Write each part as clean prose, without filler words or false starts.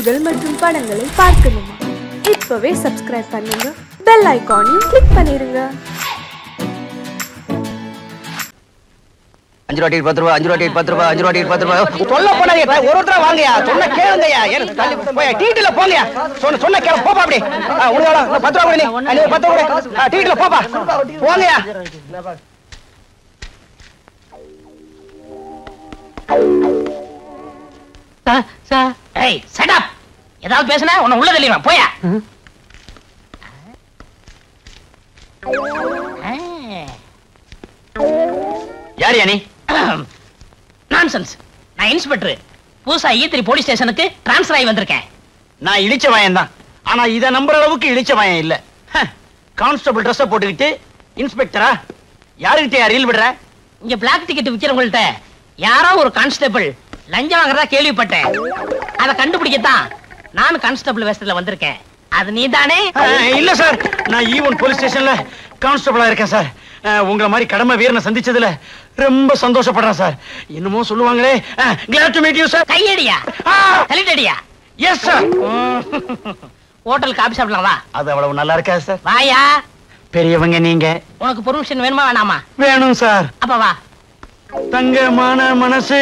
நிகழ்ச்சிகள் மற்றும் படங்களை பார்க்கணுமா? இப்பவே சப்ஸ்கிரைப் பண்ணுங்க, பெல் ஐகானையும் கிளிக் பண்ணிருங்க. 5 ரூபாய் 10 ரூபாய் 5 ரூபாய் 10 ரூபாய் 5 ரூபாய் 10 ரூபாய் சொல்ல போனாங்க. ஒருத்தர வாங்கயா, சொன்ன கேளுங்கயா. தள்ளி போய் டீட்டில போங்கயா. சொன்ன கேளு, போப்பா. அப்படி உனக்கு 10 ரூபாய் கொடு. நீ 10 ரூபாய் டீட்டில போப்பா, போங்கயா. ஏய் ஷட் அப். ஏதாவது பேசுனா உன்னை உள்ள தள்ளிடுவேன், போயா. யார் நீ? நான்சென்ஸ். நான் இன்ஸ்பெக்டர். புதுசா E3 போலீஸ் ஸ்டேஷனுக்கு டிரான்ஸ்ஃபர் ஆகி வந்திருக்கேன். நான் இழிச்ச வாயன் தான். ஆனா இத நம்புற அளவுக்கு இழிச்ச வாயன் இல்ல. கான்ஸ்டபிள் ட்ரெஸ் போட்டுக்கிட்டு இன்ஸ்பெக்டரா? யாருக்கிட்ட ரீல் விடுற? இங்க பிளாக் டிக்கெட் விக்கிறவங்கள்ட்ட யாரோ ஒரு கான்ஸ்டபிள் லஞ்சம் வாங்குறதா கேள்விப்பட்டேன். அதை கண்டுபிடிக்கத்தான் நான் கான்ஸ்டபிள் வேஷத்துல வந்திருக்கேன். அது நீ தானே? இல்ல சார், நான் ஈவன் போலீஸ் ஸ்டேஷன்ல கான்ஸ்டபிளா இருக்கேன் சார். உங்களை மாதிரி கடமை வீரனை சந்திச்சதுல ரொம்ப சந்தோஷப்படுறேன் சார். என்னமோ சொல்லுவாங்களே, glad to meet you sir. கையடியா கலிட்டடியா? Yes sir. ஹோட்டல் காபி சாப்பிடலாம் வா. அது அவ்வளவு நல்லா இருக்கா சார்? வாயா. பெரியவங்க நீங்க. உனக்கு பெர்மிஷன் வேணுமா வேணாமா? வேணும் சார். அப்ப வா. தங்கமான மனசு.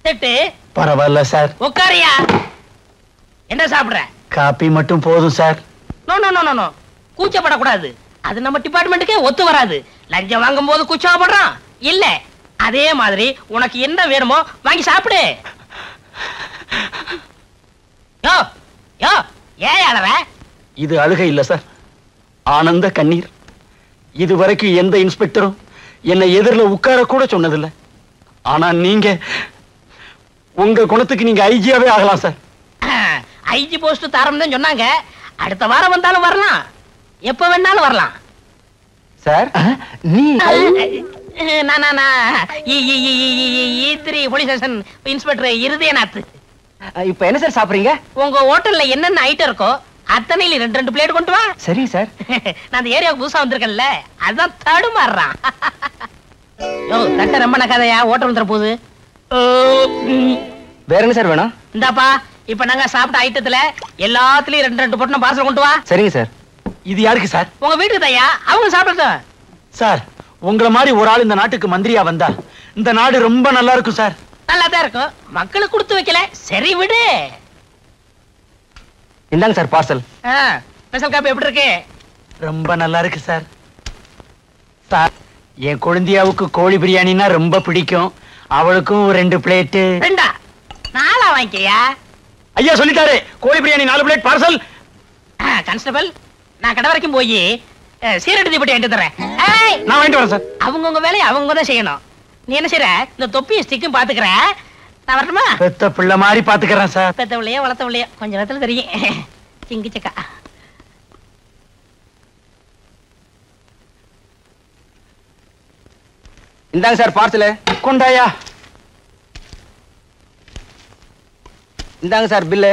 செட்டு பரவாயில்ல சார். உட்காரியா. என்ன சாப்பிடுற? காபி மட்டும் போதும் sir. No no no no, கூச்சப்படக்கூடாது. அது நம்ம டிபார்ட்மெண்ட்டுக்கே ஒத்து வராது. லஞ்சம் வாங்கும் போது கூச்சப்படுறான் இல்ல. அதே மாதிரி உனக்கு என்ன வேணுமோ வாங்கி சாப்பிடு. யோ யோ, ஏன் அழற? இது அழுகை இல்ல சார், ஆனந்த கண்ணீர். இது வரைக்கும் எந்த இன்ஸ்பெக்டரும் என்னை எதிரில் உட்கார கூட சொன்னதில்லை. ஆனா நீங்க உங்க குணத்துக்கு நீங்க ஐஜியாவே ஆகலாம் சார். ஐஜி போஸ்ட் தரம் தான் சொன்னாங்க. அடுத்த வாரம் வந்தாலும் வரலாம், எப்ப வேணாலும் வரலாம் சார். நீ E3 police station inspector Irudayanath. இப்ப என்ன சார் சாப்பிடுறீங்க? உங்க ஹோட்டல்ல என்னென்ன ஐட்டம் இருக்கோ அத்தனையில 2 பிளேட் கொண்டு வா. சரி சார். நான் அந்த ஏரியாவுக்கு புதுசா வந்திருக்கேன்ல, அதான் தடுமாறுறான். யோ தட்ட ரொம்ப நக்காதையா, ஹோட்டல் வந்துற போகுது. வேற என்ன சார் வேணும்? இந்தாப்பா, இப்ப நாங்க சாப்பிட்ட ஐட்டத்துல எல்லாத்துலயும் 2 பொட்டணம் பார்சல் கொண்டு வா. சரிங்க சார். இது யாருக்கு சார்? உங்க வீட்டுக்கு தையா, அவங்க சாப்பிடட்டும். சார், உங்களை மாதிரி ஒரு ஆள் இந்த நாட்டுக்கு மந்திரியா வந்தா இந்த நாடு ரொம்ப நல்லா இருக்கும் சார். நல்லா தான் இருக்கும், மக்களுக்கு கொடுத்து வைக்கல. சரி விடு. இந்தாங்க சார் பார்சல். ஸ்பெஷல் காப்பி எப்படி இருக்கு? ரொம்ப நல்லா இருக்கு சார். சார், என் குழந்தையாவுக்கு கோழி பிரியாணினா ரொம்ப பிடிக்கும். அவளுக்கும் 2 பிளேட்டு. 2 4 வாங்கிக்கையா? ஐயா சொல்லிட்டாரு, கோழி பிரியாணி 4 பிளேட் பார்சல். கான்ஸ்டபிள், நான் கடை வரைக்கும் போய் சீரடி தீப்பெட்டி வாங்கிட்டு தரேன். நான் வாங்கிட்டு வரேன் சார். அவங்கவுங்க வேலையை அவங்க தான் செய்யணும். நீ என்ன செய்யற? இந்த தொப்பியும் ஸ்டிக்கும் பாத்துக்கிற. நான் வரட்டுமா? பெத்த பிள்ளை மாதிரி பாத்துக்கிறேன் சார். பெத்த பிள்ளையோ வளர்த்த பிள்ளையோ கொஞ்ச நேரத்துல தெரியும். சிங்கி சக்கா. இந்தாங்க சார் பார்சல். கொண்டாயா. இந்தாங்க சார் பில்லு.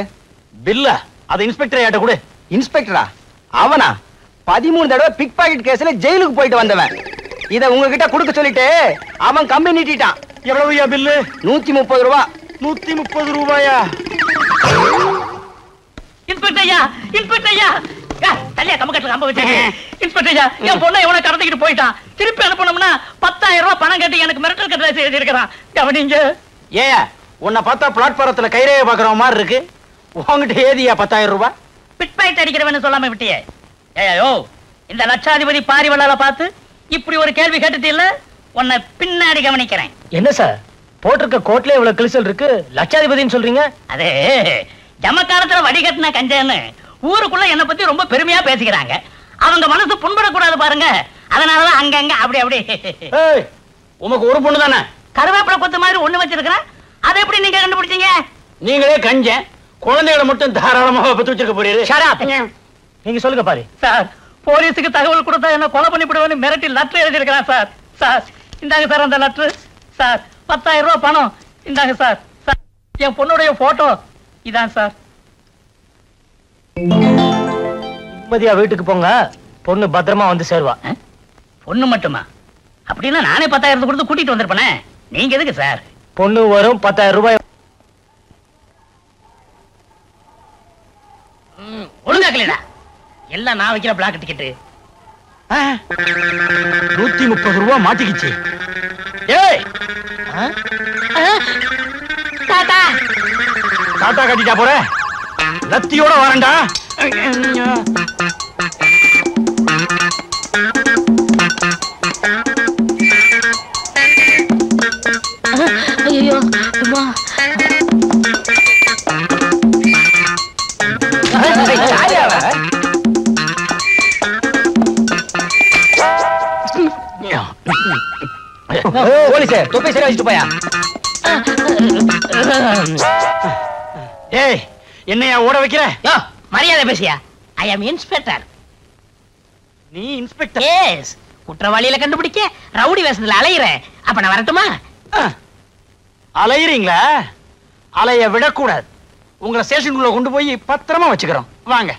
பில்லா? அது இன்ஸ்பெக்டர் ஐட்ட கொடு. இன்ஸ்பெக்டரா? அவனா? 13 தடவை பிக் பாக்கெட் கேஸ்ல ஜெயிலுக்கு போயிட்டு வந்தவன். இத உங்ககிட்ட கொடுக்க சொல்லிட்டு அவன் கம்பி நீட்டிட்டான். எவ்வளவுயா பில்லு? 130 ரூபாய். 130 ரூபாயா? இன்ஸ்பெக்டர் ஐயா, இன்ஸ்பெக்டர் ஐயா. தள்ளியா கம்பக்கட்டுல கம்ப வச்சு. இன்ஸ்பெக்டர் ஐயா, என் பொண்ணை எவனை கடத்திக்கிட்டு போயிட்டான். திருப்பி அனுப்பணும்னா 10,000 ரூபாய் பணம் கட்டி எனக்கு மிரட்டல் கட்டளை எழுதியிருக்கிறான். கவனிங்க. ஏன் உன்னை பார்த்தா பிளாட்பாரத்துல கைரேகை பாக்குற மாதிரி இருக்கு. உங்ககிட்ட ஏதியா 10,000 ரூபாய்? பிட் பாக்கெட் அடிக்கிறவன்னு சொல்லாம விட்டியே. ஏயோ, இந்த லட்சாதிபதி பாரிவளால பார்த்து இப்படி ஒரு கேள்வி கேட்டுட்டு இல்ல, உன்னை பின்னாடி கவனிக்கிறேன். என்ன சார், போட்டிருக்க கோட்ல இவ்வளவு கிழிசல் இருக்கு, லட்சாதிபதினு சொல்றீங்க? அதே ஜமக்காலத்துல வடிகட்டின கஞ்சன்னு ஊருக்குள்ள என்ன பத்தி ரொம்ப பெருமையா பேசிக்கிறாங்க. அவங்க மனசு புண்படக்கூடாது பாருங்க, அதனாலதான் அங்கங்க அப்படி அப்படி. உமக்கு ஒரு பொண்ணு தானே? கருவேப்பிலை கொத்து மாதிரி ஒண்ணு வச்சிருக்கிறேன். அதை எப்படி நீங்க கண்டுபிடிச்சீங்க? நீங்களே கஞ்சன், குழந்தைகளை மட்டும் தாராளமாக பத்து வச்சிருக்க போறீங்க. நீங்க சொல்லுங்க பாரு. சார், போலீஸுக்கு தகவல் கொடுத்தா என்ன கொலை பண்ணிவிடுவேன்னு மிரட்டி லெட்டர் எழுதியிருக்கிறான் சார். சார் இந்தாங்க சார் அந்த லெட்டர். சார் 10,000 ரூபாய் பணம் இந்தாங்க சார். சார், என் பொண்ணுடைய போட்டோ இதான் சார். நிம்மதியா வீட்டுக்கு போங்க, பொண்ணு பத்திரமா வந்து சேருவா. பொண்ணு மட்டுமா? அப்படின்னா நானே 10,000 கொடுத்து கூட்டிட்டு வந்திருப்பேனே. நீங்க எதுக்கு சார்? பொண்ணு வரும், 10,000 ரூபாய். ஒழுங்காக்கலடா. எல்லாம் நான் வைக்கிற பிளாக் டிக்கெட்டு. 130 ரூபா மாட்டிக்கிச்சு. ஏய் தாத்தா தாத்தா கட்டிட்டா போற, லத்தியோட வரண்டா. ஐயோ அம்மா. போலீஸே தொப்பை சரி வச்சுட்டு போயா. ஏய் என்னையா ஓட வைக்கிற? மரியாதை பேசியா. ஐ அம் இன்ஸ்பெக்டர். நீ இன்ஸ்பெக்டர்? எஸ். குற்றவாளியில கண்டுபிடிக்க ரவுடி வேஷத்துல அலையிறேன். அப்ப நான் வரட்டுமா? அலையிறீங்களா? அலைய விடக்கூடாது. உங்களை ஸ்டேஷனுக்குள்ள கொண்டு போய் பத்திரமா வச்சுக்கிறோம். வாங்க.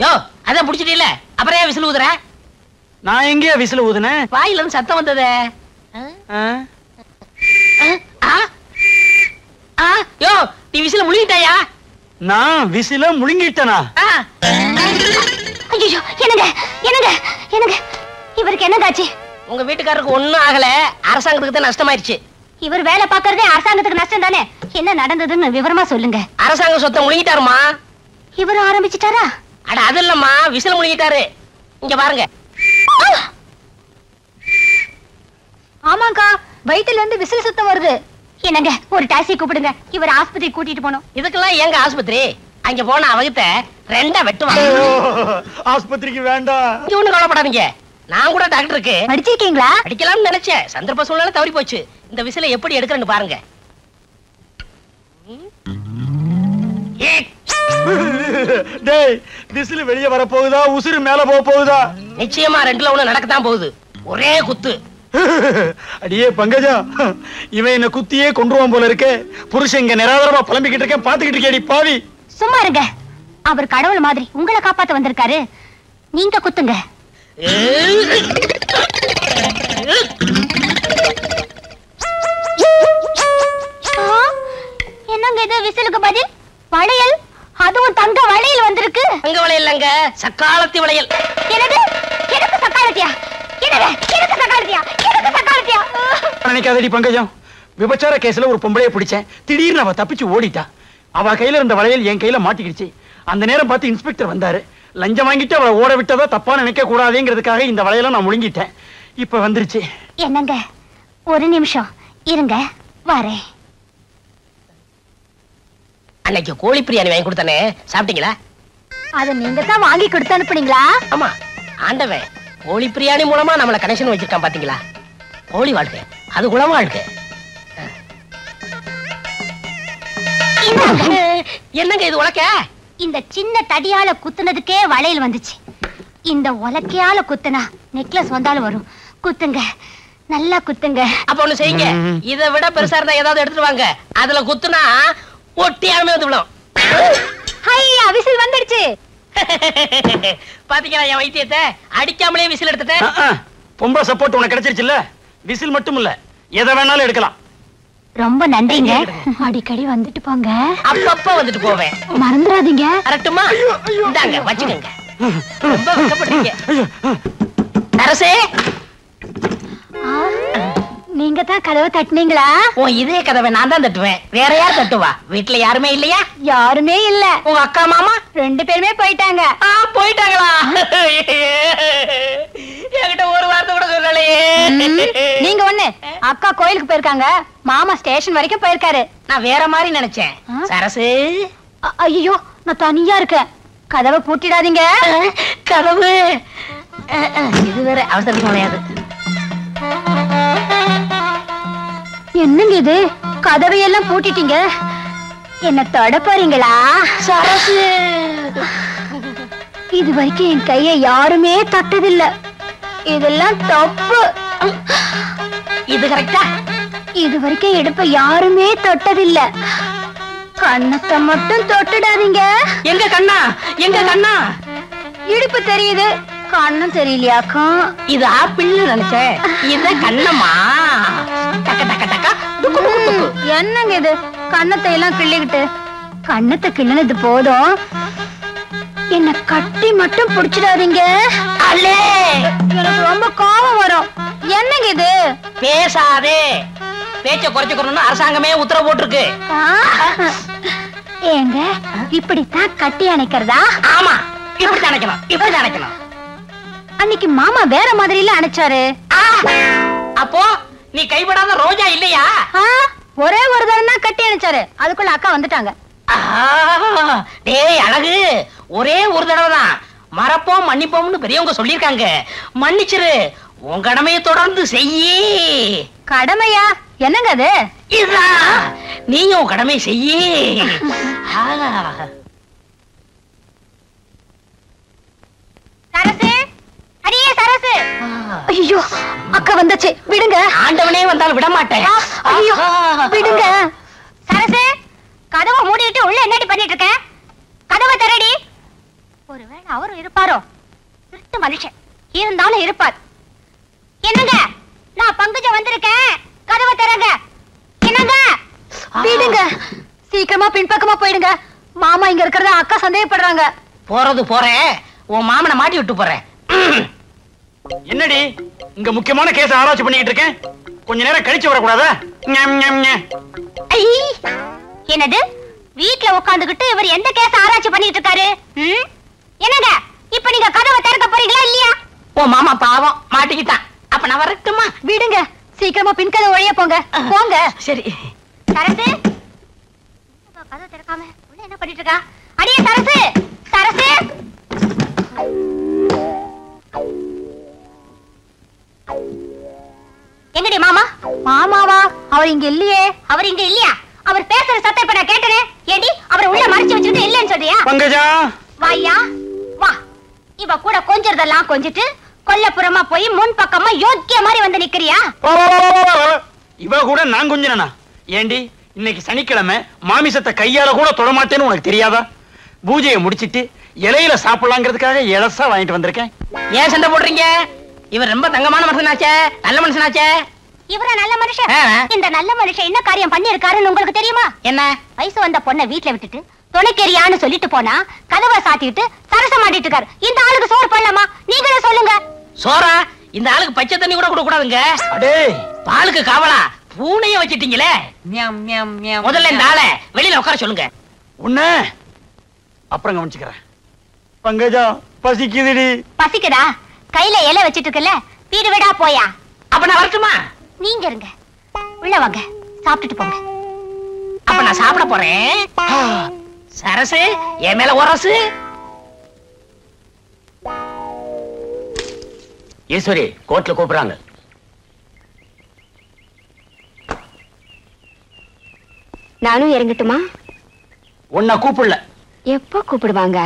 யோ அதான் புடிச்சிட்டீல, அப்புறம் ஏன் விசில் ஊதுற? நான் எங்கேயா விசில் ஊதுனேன்? வாயில இருந்து சத்தம் வந்ததே. யோ நீ விசில முழுங்கிட்டாயா? நான் விசில முழுங்கிட்டனா? ஐயோ என்னங்க என்னங்க என்னங்க, இவருக்கு என்னதாச்சு? உங்க வீட்டுக்காரருக்கு ஒண்ணும் ஆகல, அரசாங்கத்துக்கு தான் நஷ்டமாயிருச்சு. இவர் வேலை பார்க்கறதே அரசாங்கத்துக்கு நஷ்டம் தானே. என்ன நடந்ததுன்னு விவரமா சொல்லுங்க. அரசாங்க சொத்தை முழுங்கிட்டாருமா. இவரும் ஆரம்பிச்சிட்டாரா? அட அது இல்லம்மா, விசில் முழுங்கிட்டாரு. இங்க பாருங்க. ஆமாங்கா, வயித்துல இருந்து விசில் சத்தம் வருது. என்னங்க ஒரு டாக்ஸி கூப்பிடுங்க, இவர் ஆஸ்பத்திரி கூட்டிட்டு போனோம். இதுக்கெல்லாம் எங்க ஆஸ்பத்திரி? அங்க போன அவகிட்ட ரெண்டா வெட்டுவாங்க. ஆஸ்பத்திரிக்கு வேண்டாம். இங்க ஒண்ணு கவலைப்படாதீங்க, நான் கூட டாக்டருக்கு படிச்சிருக்கீங்களா? அடிக்கலாம்னு நினைச்சேன், சந்தர்ப்ப சூழ்நிலை தவறி போச்சு. இந்த விசில எப்படி எடுக்கிறேன்னு பாருங்க. டேய் விசில் வெளிய வர போகுதா, உசுறு மேல போக போகுதா? நிச்சயமா ரெண்டுல ஒண்ணு நடக்கத்தான் போகுது. ஒரே குத்து. அடியே பங்கஜா, இவன் என்ன குத்தியே கொன்றுவான் போல இருக்கே. புருஷன் இங்க நிராதரமா புலம்பிக்கிட்டு இருக்கேன், பாத்துக்கிட்டு இருக்கேடி பாவி. சும்மா இருங்க, அவர் கடவுள் மாதிரி உங்களை காப்பாத்த வந்திருக்காரு. நீங்க குத்துங்க. என்னங்க இது விசிலுக்கு பதில்? வளையல், அதுவும் தங்க வளையல் வந்திருக்கு. தங்க வளையல் இல்லங்க, சக்காலத்தி வளையல். என்னது? எனக்கு சக்காலத்தியா? நினைக்காதடி பங்கஜம், விபச்சார கேஸ்ல ஒரு பொம்பளைய பிடிச்சேன், திடீர்னு அவ தப்பிச்சு ஓடிட்டா. அவ கையில இருந்த வளையல் என் கையில மாட்டிக்கிடுச்சு. அந்த நேரம் பார்த்து இன்ஸ்பெக்டர் வந்தாரு. லஞ்சம் வாங்கிட்டு அவளை ஓட விட்டதா தப்பா நினைக்க கூடாதுங்கிறதுக்காக இந்த வளையல நான் முழுங்கிட்டேன். இப்ப வந்துருச்சு. என்னங்க ஒரு நிமிஷம் இருங்க, வரேன். அன்னைக்கு கோழி பிரியாணி வாங்கி கொடுத்தானே, சாப்பிட்டீங்களா? அத நீங்க தான் வாங்கி கொடுத்து அனுப்புனீங்களா? ஆமா, ஆண்டவன் கோழி பிரியாணி மூலமா நம்மள கனெக்ஷன் வச்சிருக்கான் பாத்தீங்களா? கோழி வாழ்க்கை அது குளமா வாழ்க்கை. என்னங்க இது உலக்க? இந்த சின்ன தடியால குத்துனதுக்கே வளையல் வந்துச்சு. இந்த உலக்கையால குத்துனா நெக்லஸ் வந்தாலும் வரும். குத்துங்க, நல்லா குத்துங்க. அப்ப ஒண்ணு செய்யுங்க, இதை விட பெருசா இருந்தா ஏதாவது எடுத்துட்டு வாங்க. அதுல குத்துனா ஒட்டியாமே வந்து விடும். ஹையா, விசில் வந்துடுச்சு. பாத்தீங்களா என் வைத்தியத்தை? அடிக்காமலே விசில் எடுத்துட்டேன். பொம்பளை சப்போர்ட் உனக்கு கிடைச்சிருச்சுல்ல. விசில் மட்டும் இல்ல, எதை வேணாலும் எடுக்கலாம். ரொம்ப நன்றிங்க. அடிக்கடி வந்துட்டு போங்க. அப்பப்ப வந்துட்டு போவேன், மறந்துடாதீங்க. கரெக்ட்டுமா? இந்தாங்க வச்சுக்கோங்க. ரொம்ப வெட்கப்படுறீங்க. அரசே, நீங்க தான் கதவை தட்டுனீங்களா? உன் இதே கதவை நான் தான் தட்டுவேன், வேற யார் தட்டுவா? வீட்டுல யாருமே இல்லையா? யாருமே இல்ல. உங்க அக்கா மாமா 2 பேருமே போயிட்டாங்க. போயிட்டாங்களா? என்கிட்ட ஒரு வார்த்தை கூட சொல்லலையே. நீங்க ஒண்ணு, அக்கா கோயிலுக்கு போயிருக்காங்க, மாமா ஸ்டேஷன் வரைக்கும் போயிருக்காரு. நான் வேற மாதிரி நினைச்சேன். சரசு, ஐயோ நான் தனியா இருக்கேன், கதவை பூட்டிடாதீங்க. கதவு இது வேற அவசரத்துக்கு முடியாது. என்னங்க இது, கதவையெல்லாம் பூட்டிட்டீங்க, என்ன தொட போறீங்களா? சரசு, இது வரைக்கும் என் கையை யாருமே தொட்டதில்ல, இதெல்லாம் தப்பு. இது கரெக்டா? இது வரைக்கும் இடுப்ப யாருமே தொட்டதில்ல, கண்ணத்தை மட்டும் தொட்டுடாதீங்க. எங்க கண்ணா, எங்க கண்ணா? இடுப்பு தெரியுது, கண்ணும் தெரியலையாக்கா. இது ஆப்பிள்னு நினைச்சேன், இது கண்ணம்மா. டக்க டக்க டக்க டுக்கு டுக்கு டுக்கு. என்னங்க இது, கண்ணத்தை எல்லாம் கிள்ளிக்கிட்டு கண்ணத்தை கிள்ளனது போதும், என்ன கட்டி மட்டும் பிடிச்சிடாதீங்க. எனக்கு ரொம்ப கோபம் வரும். என்னங்க இது? பேசாதே, பேச்ச குறைச்சுக்கணும்னு அரசாங்கமே உத்தரவு போட்டிருக்கு. ஏங்க இப்படித்தான் கட்டி அணைக்கிறதா? ஆமா, இப்படி அணைக்கணும், இப்படி அணைக்கணும். அன்னைக்கு மாமா வேற மாதிரில அணைச்சாரு. அப்போ நீ கைவிடாத ரோஜா இல்லையா? ஒரே ஒரு தரம் தான் கட்டி அணைச்சாரு, அதுக்குள்ள அக்கா வந்துட்டாங்க. டேய் அழகு, ஒரே ஒரு தடவை தான், மறப்போம் மன்னிப்போம்னு பெரியவங்க சொல்லிருக்காங்க. மன்னிச்சிரு, உன் கடமையை தொடர்ந்து செய்யி. கடமையா? என்னங்க அது? இதுதான், நீயும் கடமை செய்யி. சரசு, அடியே சரசு. ஐயோ, அக்கா வந்துச்சு, விடுங்க. ஆண்டவனே வந்தாலும் விட மாட்டேன். ஐயோ, விடுங்க. சரசு, கதவை மூடிட்டு உள்ள என்னடி பண்ணிட்டு இருக்க? கதவை திறடி. ஒருவேளை அவரும் இருப்பாரோ? திருட்டு மனுஷன் இருந்தாலும் இருப்பார். என்னங்க, நான் பங்குஜ வந்திருக்கேன், கதவை திறங்க. என்னங்க? விடுங்க, சீக்கிரமா பின்பக்கமா போயிடுங்க. மாமா இங்க இருக்கிறத அக்கா சந்தேகப்படுறாங்க. போறது போறேன், உன் மாமனை மாட்டி விட்டு போறேன். என்னடி இங்க முக்கியமான கேஸ் ஆராய்ச்சி பண்ணிட்டு இருக்கேன், கொஞ்ச நேரம் கழிச்சு வரக்கூடாதா? என்னது, வீட்ல உட்காந்துக்கிட்டு இவர் எந்த கேஸ் ஆராய்ச்சி பண்ணிட்டு இருக்காரு? என்னங்க, இப்ப நீங்க கதவை திறக்க போறீங்களா இல்லையா? உன் மாமா பாவம் மாட்டிக்கிட்டான். அப்ப நான் வரட்டுமா? விடுங்க, சீக்கிரமா பின்கதை ஒழிய போங்க. போங்க. சரி. சரசு, கதவை திறக்காம உள்ள என்ன பண்ணிட்டு இருக்கா? அடியே சரசு, சரசு. எங்கடி மாமா? மாமாவா? அவர் இங்க இல்லையே. அவர் இங்க இல்லையா? அவர் பேசுற சத்தம் இப்ப நான் கேட்டனே. ஏடி, அவரை உள்ள மறைச்சு வச்சிட்டு இல்லன்னு சொல்றியா? பங்கஜா, வாயா வா. இவ கூட கொஞ்சறதெல்லாம் கொஞ்சிட்டு கொல்லப்புறமா போய் முன் பக்கமா யோக்கிய மாதிரி வந்து நிக்கிறியா? இவ கூட நான் கொஞ்சனா? ஏண்டி, இன்னைக்கு சனிக்கிழமை, மாமிசத்தை கையால கூட தொடமாட்டேன்னு உனக்கு தெரியாதா? பூஜையை முடிச்சிட்டு இலையில சாப்பிடலாங்கிறதுக்காக இலசா வாங்கிட்டு வந்திருக்கேன். ஏன் சண்டை போடுறீங்க? இவர் ரொம்ப தங்கமான மனுஷனாச்சே, நல்ல மனுஷனாச்சே. இவர நல்ல மனுஷன். இந்த நல்ல மனுஷன் என்ன காரியம் பண்ணி இருக்காருன்னு உங்களுக்கு தெரியுமா? என்ன? வயசு வந்த பொண்ணை வீட்டுல விட்டுட்டு துணைக்கெரியான்னு சொல்லிட்டு போனா கதவை சாத்திட்டு சரசம் ஆடிட்டு இருக்காரு. இந்த ஆளுக்கு சோறு பண்ணலாமா? நீங்களே சொல்லுங்க. சோறா? இந்த ஆளுக்கு பச்சை தண்ணி கூட கொடுக்க கூடாதுங்க. அடே, பாலுக்கு காவலா பூனைய வச்சிட்டீங்களே. முதல்ல இந்த ஆளை வெளியில உட்கார சொல்லுங்க. உன்ன அப்புறம் கவனிச்சுக்கிறேன். பங்கஜா, பசிக்குதுடி. பசிக்குதா? கையில இலை வச்சிட்டு இருக்கல, வீடு விடா போயா. அப்ப நான் வரட்டுமா? நீங்க இருங்க, உள்ள வாங்க, சாப்பிட்டுட்டு போங்க. அப்ப நான் சாப்பிட போறேன். சரசு, என் மேல உரசு. ஈஸ்வரி, கோர்ட்ல கூப்பிடுறாங்க. நானும் இறங்கட்டுமா? உன்னை கூப்பிடல. எப்போ கூப்பிடுவாங்க?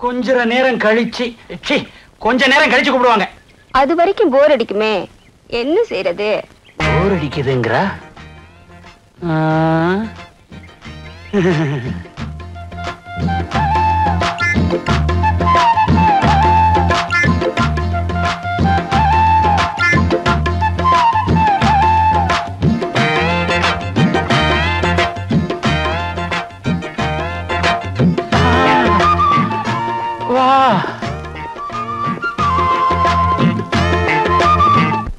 கொஞ்ச நேரம் கழிச்சு, கொஞ்ச நேரம் கழிச்சு கூப்பிடுவாங்க. அது வரைக்கும் போர் அடிக்குமே, என்ன செய்யறது? போர் அடிக்குதுங்கறா?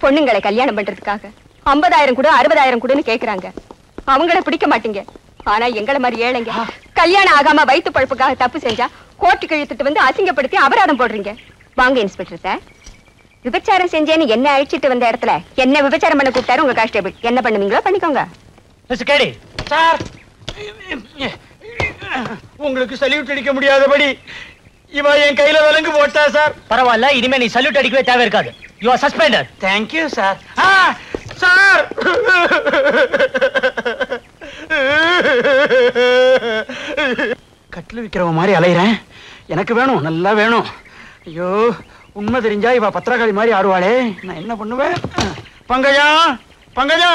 பொண்ணுங்களை கல்யாணம் பண்றதுக்காக 50,000 கூட 60,000 கூடன்னு கேக்குறாங்க. அவங்கள பிடிக்க மாட்டீங்க. ஆனா எங்களை மாதிரி ஏழைங்க கல்யாணம் ஆகாம வயிற்று பழப்புக்காக தப்பு செஞ்சா கோர்ட்டுக்கு இழுத்துட்டு வந்து அசிங்கப்படுத்தி அபராதம் போடுறீங்க. வாங்க இன்ஸ்பெக்டர் சார், விபச்சாரம் செஞ்சேன்னு என்ன அழிச்சிட்டு வந்த இடத்துல என்ன விபச்சாரம் பண்ண கூப்பிட்டாரு உங்க கான்ஸ்டேபிள். என்ன பண்ணுவீங்களோ பண்ணிக்கோங்க. சார், உங்களுக்கு சல்யூட் அடிக்க முடியாதபடி இவ என் கையில விலங்கு போட்டா சார். பரவாயில்ல, இனிமே நீ சல்யூட் அடிக்கவே தேவை இருக்காது. You are suspended. Thank you sir. Sir, கட்டில் விக்கிறவ மாதிரி அலையிறேன். எனக்கு வேணும், நல்லா வேணும். ஐயோ, உண்மை தெரிஞ்சா இவ பத்திரகாளி மாதிரி ஆடுவாளே, நான் என்ன பண்ணுவேன்? பங்கஜா, பங்கஜா.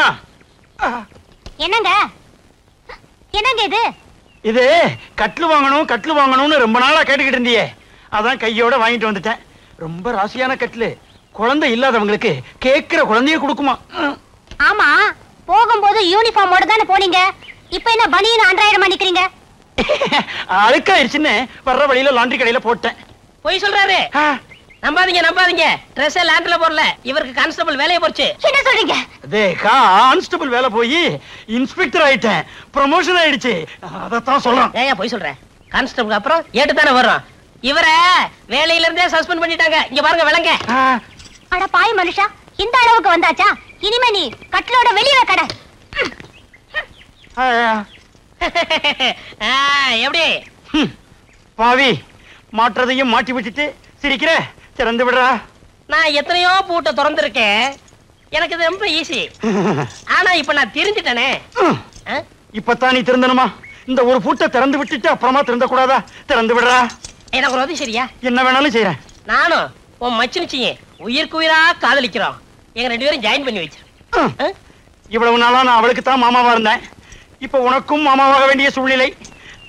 என்னங்க என்னங்க இது? இது கட்டில் வாங்கணும், கட்டில் வாங்கணும்னு ரொம்ப நாளா கேட்டுக்கிட்டு இருந்தியே, அதான் கையோட வாங்கிட்டு வந்துட்டேன். ரொம்ப ராசியான கட்டில், குழந்தை இல்லாதவங்களுக்கு கேட்கிற குழந்தைய கொடுக்குமா. ஆமா, போகும்போது யூனிஃபார்மோட தானே போனீங்க. இப்ப என்ன பனியன் அன்றாயிரமா நிக்கிறீங்க? அழுக்காயிருச்சுன்னு வர்ற வழியில லாண்டரி கடையில போட்டேன். போய் சொல்றாரு. நம்பாதீங்க. ட்ரெஸ் லாண்டரில போடல, இவருக்கு கான்ஸ்டபிள் வேலையை போச்சு. என்ன சொல்றீங்க? கான்ஸ்டபிள் வேலை போய் இன்ஸ்பெக்டர் ஆயிட்டேன், ப்ரமோஷன் ஆயிடுச்சு. அதத்தான் சொல்றேன். ஏன் போய் சொல்றேன்? கான்ஸ்டபிள் அப்புறம் ஏட்டு தானே வர்றோம். இவரை வேலையில இருந்தே சஸ்பெண்ட் பண்ணிட்டாங்க. இங்க பாருங்க விலங்க. அட பாய் மனுஷா, இந்த அளவுக்கு வந்தாச்சா? இனிமே நீ கட்டலோட வெளியே கடை. எப்படி பாவி, மாற்றதையும் மாட்டி விட்டுட்டு சிரிக்கிற, திறந்து விடுறா. நான் எத்தனையோ பூட்டை திறந்திருக்கேன், எனக்கு இது ரொம்ப ஈஸி. ஆனா இப்ப நான் தெரிஞ்சிட்டேனே. இப்பதான் நீ திறந்தனுமா? இந்த ஒரு பூட்டை திறந்து விட்டுட்டு அப்புறமா திறந்த கூடாதா? திறந்து விடுறா. எனக்கு ஒரு உதவி சரியா? என்ன வேணாலும் செய்யறேன். நானும் உன் மச்சினிச்சிங்க உயிருக்கு உயிரா காதலிக்கிறோம். எங்க 2 பேரும் ஜாயின் பண்ணி வச்சு. இவ்வளவு நாளா நான் அவளுக்கு தான் மாமாவா இருந்தேன். இப்ப உனக்கும் மாமாவாக வேண்டிய சூழ்நிலை.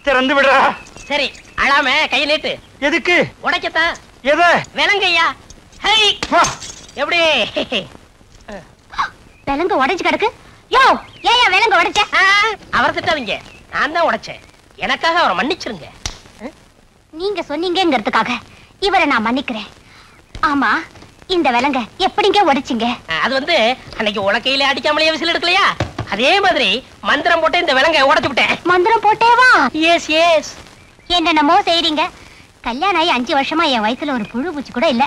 திறந்து விடுறா. சரி, அழாம கையை நீட்டு. எதுக்கு? உடைக்கத்தான். எத? விலங்கையா. எப்படி விலங்கு உடைஞ்சு கிடக்கு. யோ, ஏயா விலங்கு உடைச்ச? அவரை திட்டாதீங்க, நான் தான் உடைச்சேன். எனக்காக அவரை மன்னிச்சிருங்க. நீங்க சொன்னீங்கிறதுக்காக இவரை நான் மன்னிக்கிறேன். ஆமா, இந்த விலங்க எப்படிங்க உடைச்சிங்க? அது வந்து அன்னைக்கு உலக்கையில அடிக்காமலேயே விசில் எடுக்கலையா, அதே மாதிரி மந்திரம் போட்டு இந்த விலங்க உடைச்சு விட்டேன். மந்திரம் போட்டேவா? S S. என்னென்னமோ செய்றீங்க. கல்யாணம் ஆகி 5 வருஷமா என் வயசுல ஒரு புழு பூச்சி கூட இல்ல.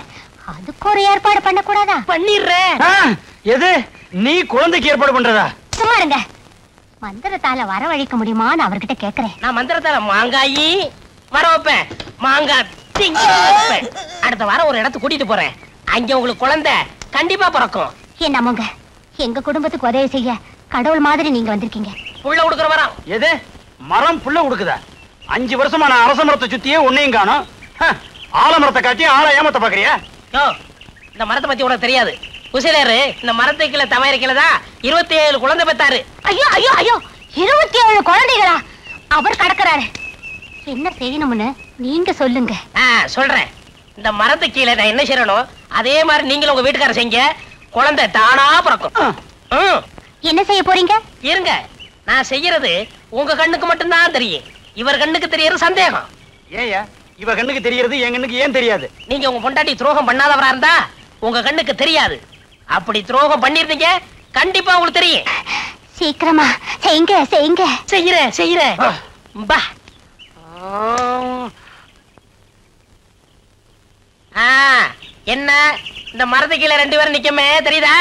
அதுக்கு ஒரு ஏற்பாடு பண்ண கூடாதா? பண்ணிடுறேன். எது? நீ குழந்தைக்கு ஏற்பாடு பண்றதா? சும்மா இருங்க. மந்திரத்தால வரவழைக்க முடியுமான்னு அவர்கிட்ட கேக்குறேன். நான் மந்திரத்தால மாங்காயி வர வைப்பேன், மாங்காய் திங்கி வைப்பேன். அடுத்த வாரம் ஒரு இடத்துக்கு கூட்டிட்டு போறேன். அங்க உங்களுக்கு குழந்தை கண்டிப்பா பிறக்கும். என்னமோங்க, எங்க குடும்பத்துக்கு உதவி செய்ய கடவுள் மாதிரி நீங்க வந்திருக்கீங்க. புள்ள கொடுக்குற மரம். எது? மரம் புள்ள கொடுக்குதா? 5 வருஷமா நான் அரச மரத்தை சுத்தியே ஒன்னையும் காணோம். ஆலமரத்தை காட்டி ஆளை ஏமாத்த பாக்குறியா? இந்த மரத்தை பத்தி உனக்கு தெரியாது. குசிலேரு இந்த மரத்தை கீழே தவறிக்கலதான் 27 குழந்தை பெத்தாரு. ஐயோ ஐயோ ஐயோ, 27 குழந்தைகளா? அவர் கடக்குறாரு. என்ன செய்யணும்னு நீங்க சொல்லுங்க. சொல்றேன். இந்த மரத்து கீழே நான் என்ன செய்யணும் அதே மாதிரி நீங்களும் உங்க வீட்டுக்காரர் செய்யுங்க. குழந்தை தானா பிறக்கும். என்ன செய்ய போறீங்க? இருங்க, நான் செய்யறது உங்க கண்ணுக்கு மட்டும்தான் தெரியும். இவர் கண்ணுக்கு தெரியறது சந்தேகம். ஏயா இவ கண்ணுக்கு தெரியறது என் கண்ணுக்கு ஏன் தெரியாது? நீங்க உங்க பொண்டாட்டி துரோகம் பண்ணாதவரா இருந்தா உங்க கண்ணுக்கு தெரியாது. அப்படி துரோகம் பண்ணிருந்தீங்க கண்டிப்பா உங்களுக்கு தெரியும். சீக்கிரமா செய்யுங்க செய்யுங்க. செய்யறேன். பா. என்ன இந்த மரத்து கீழே 2 பேரும் நிக்கமே தெரியுதா?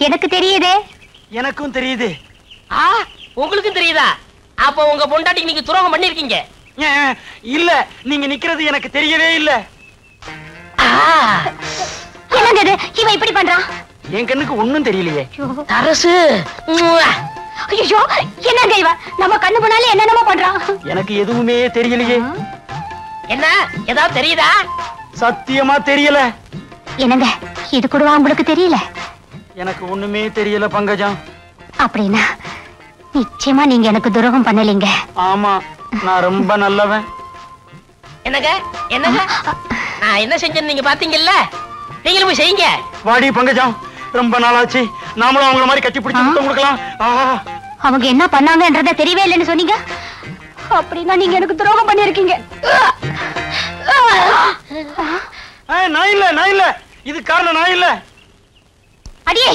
எனக்கு தெரியுதே. எனக்கும் தெரியுது. உங்களுக்கும் தெரியுதா? அப்ப உங்க பொண்டாட்டிக்கு நீங்க துரோகம் பண்ணிருக்கீங்க. இல்ல, நீங்க நிக்கிறது எனக்கு தெரியவே இல்ல. என்னங்க இது? இவன் இப்படி பண்றான்? என் கண்ணுக்கு ஒண்ணும் தெரியலையே. அரசு. ஐயோ, என்னங்க இவன் நம்ம கண்ணு முன்னாலே என்னென்னமோ பண்றான்? எனக்கு எதுவுமே தெரியலையே. என்ன ஏதாவது தெரியுதா? சத்தியமா தெரியல. என்னங்க இது கூடவா உங்களுக்கு தெரியல? எனக்கு ஒண்ணுமே தெரியல பங்கஜம். அப்படின்னா நிச்சயமா நீங்க எனக்கு துரோகம் பண்ணலீங்க. ஆமா, நான் ரொம்ப நல்லவன். என்னங்க நான் என்ன செஞ்சேன்னு நீங்க பாத்தீங்கல்ல, நீங்களும் போய் செய்யுங்க. வாடி பங்கஜம், ரொம்ப நாளாச்சு. நாமளும் அவங்கள மாதிரி கட்டி பிடிச்சு முத்தம் கொடுக்கலாம். அவங்க என்ன பண்ணாங்கன்றத தெரியவே இல்லைன்னு சொன்னீங்க. அப்படின்னா நீங்க எனக்கு துரோகம் பண்ணிருக்கீங்க. நான் இல்ல இது காரணம். நான் இல்ல. அடியே,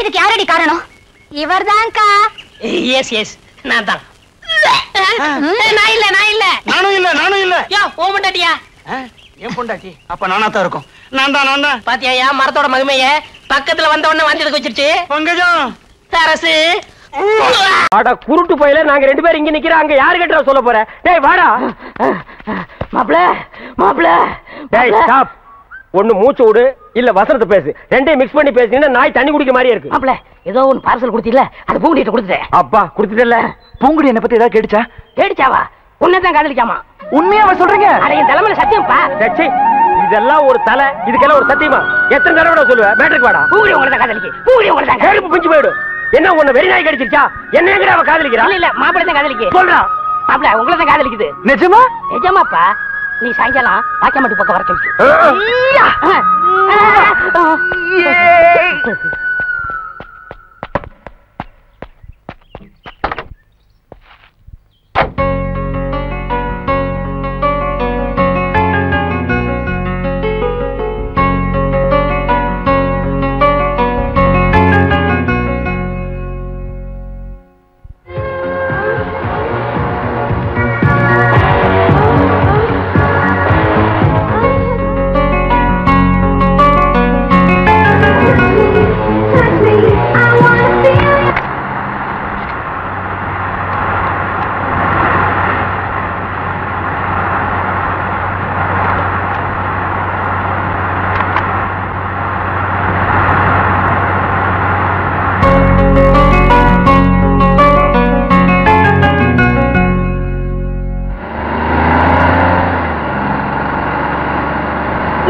இதுக்கு யாரடி காரணம்? இவர்தான்க்கா. எஸ் நான் தான். நான் இல்ல. நானும் இல்ல. யோ, ஓ பொண்டாட்டியா? என் பொண்டாட்டி. அப்ப நானா தான் இருக்கும். நான் தான். பாத்தியா மரத்தோட மகிமைய? பக்கத்துல வந்த உடனே வாந்தி எடுக்க வச்சிருச்சு. பங்கஜம், அரசு. அட குருட்டு போயில நாங்க 2 பேரும் இங்க நிக்கிறோம். அங்க யாரு கிட்ட சொல்ல போற? டேய் வாடா. மாப்ள. டேய் ஸ்டாப். ஒண்ணு மூச்சு விடு, இல்ல வசனத்தை பேசு. ரெண்டையும் மிக்ஸ் பண்ணி பேசினா நாய் தண்ணி குடிக்க மாதிரியே இருக்கு. மாப்ள, ஏதோ ஒன்னு பார்சல் கொடுத்தீல்ல, அது பூங்குடிட்ட கொடுத்துட்டேன். அப்பா குடுத்துட்டல. பூங்குடி என்ன பத்தி ஏதாவது கேட்டுச்சா? கேடிச்சாவா? உன்னதான் காதலிக்காமா? உண்மையாவா சொல்றீங்க? அட என் தலைமையில சத்தியம்ப்பா. டேய், இதெல்லாம் ஒரு தலை, இதுக்கெல்லாம் ஒரு சத்தியமா? எத்தனை தடவை சொல்லுவ? மேட்ருக்கு வாடா. பூங்குடி உங்களதான் காதலிக்கு. பூங்குடி உங்களதான் கேளுப்பு பிஞ்சு போயிடு. என்ன உன்ன வெறி நாய் கடிச்சிருச்சா? என்ன எங்கடா அவ காதலிக்கிறா? இல்ல மாப்பிள்ளை தான் காதலிக்கு. சொல்றா. மாப்பிள்ள உங்களை தான் காதலிக்குது. நிஜமா? நிஜமாப்பா. நீ சாயங்காலம் பாக்கமாட்டி பக்கம் வர சொல்லிச்சு.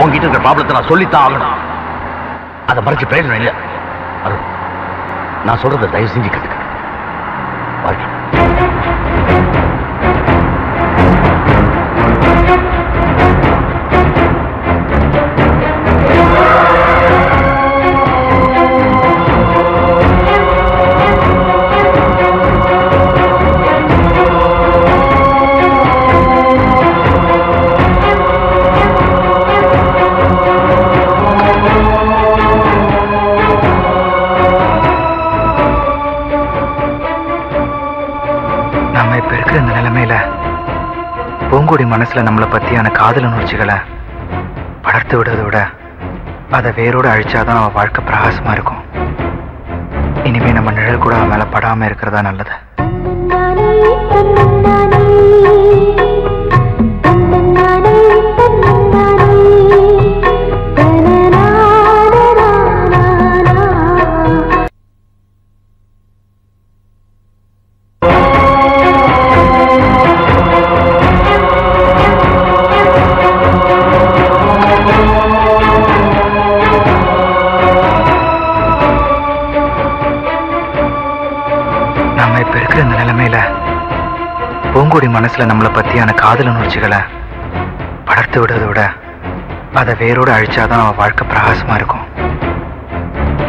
உங்ககிட்ட இருக்கிற ப்ராப்ளத்தை நான் சொல்லித்தான் ஆகணும். அதை மறைச்சு பிரயோஜனம் இல்லை. அருண், நான் சொல்றதை தயவு செஞ்சு கேட்டுக்க. வாழ்க்கை பூங்கொடி மனசுல நம்மளை பத்தியான காதல் உணர்ச்சிகளை வளர்த்து விடுறதை விட அதை வேரோடு அழிச்சாதான் அவன் வாழ்க்கை பிரகாசமா இருக்கும். இனிமே நம்ம நிழல் கூட அவன் மேல படாம இருக்கிறதா நல்லது. பூங்கொடி மனசுல நம்மளை பத்தியான காதல் உணர்ச்சிகளை வளர்த்து விடுறதை விட அதை வேரோடு அழிச்சாதான் அவன் வாழ்க்கை பிரகாசமா இருக்கும்.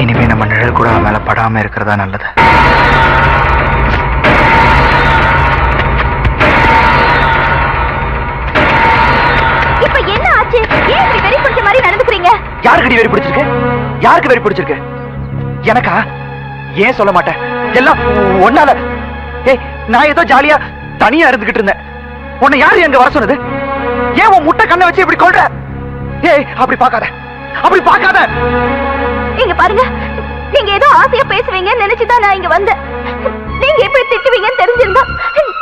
இனிமே நம்ம நிழல் கூட அவன் மேல படாம இருக்கிறதா நல்லது. இப்ப என்ன ஆச்சு? ஏன் இப்படி வெறி பிடிச்ச மாதிரி நடந்துக்கிறீங்க? யாருக்கு வெறி பிடிச்சிருக்கு? யாருக்கு வெறி பிடிச்சிருக்கு? எனக்கா? ஏன் சொல்ல மாட்டேன்? எல்லாம் ஒன்னால. ஏய், நான் ஏதோ ஜாலியா தனியா இருந்துகிட்டு இருந்தேன். உன்னை யாரு எங்க வர சொன்னது? ஏன் உன் முட்டை கண்ணை வச்சு இப்படி கொள்ற? ஏய், அப்படி பார்க்காத, அப்படி பார்க்காத. இங்க பாருங்க, நீங்க ஏதோ ஆசையா பேசுவீங்கன்னு நினைச்சுதான் நான் இங்க வந்தேன். நீங்க எப்படி திட்டுவீங்கன்னு தெரிஞ்சிருந்தா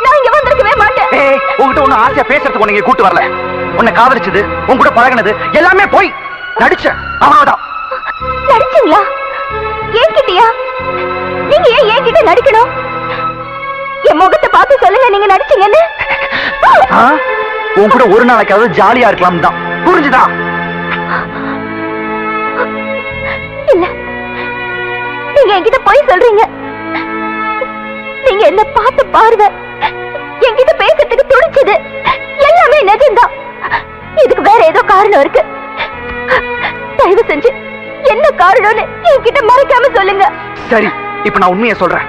நான் இங்க வந்திருக்கவே மாட்டேன். ஏய், உன்கிட்ட ஒண்ணு ஆசையா பேசுறதுக்கு உன்னை இங்க கூட்டு வரல. உன்னை காதலிச்சது, உன் கூட பழகினது எல்லாமே போய் நடிச்ச அவ்வளவுதான். நடிச்சீங்களா? என்கிட்டயா? நீங்க ஏன் என்கிட்ட நடிக்கணும்? என் முகத்தை பார்த்து சொல்லுங்க, நீங்க நடிச்சீங்கன்னு. உன் கூட ஒரு நாளைக்காவது ஜாலியா இருக்கலாம் தான், புரிஞ்சுதா? இல்ல, நீங்க என்கிட்ட போய் சொல்றீங்க. நீங்க என்ன பார்த்து பார்வை, என்கிட்ட பேசுறதுக்கு துடிச்சது எல்லாமே நிஜம்தான். இதுக்கு வேற ஏதோ காரணம் இருக்கு. தயவு செஞ்சு என்ன காரணம்னு என்கிட்ட மறைக்காம சொல்லுங்க. சரி, இப்ப நான் உண்மையை சொல்றேன்.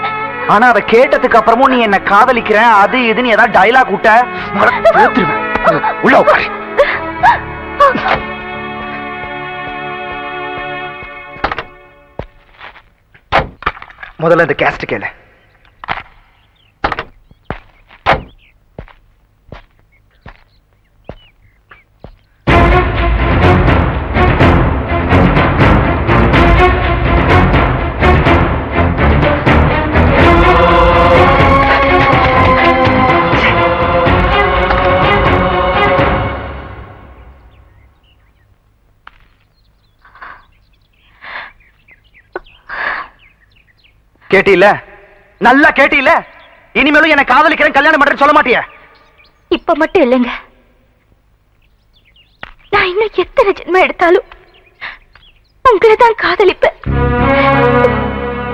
ஆனா அதை கேட்டதுக்கு அப்புறமும் நீ என்ன காதலிக்கிறேன் அது இதுன்னு ஏதாவது டைலாக் விட்ட உள்ள உட்காரு. முதல்ல இந்த கேஸ்ட் கேளு. கேட்டீல? நல்லா கேட்டீல? இனிமேலும் என்ன காதலிக்கிறேன் கல்யாணம் பண்றேன்னு சொல்ல மாட்டியா? இப்ப மட்டும் இல்லைங்க, நான் இன்னும் எத்தனை ஜென்மம் எடுத்தாலும் உங்களை தான் காதலிப்பேன்,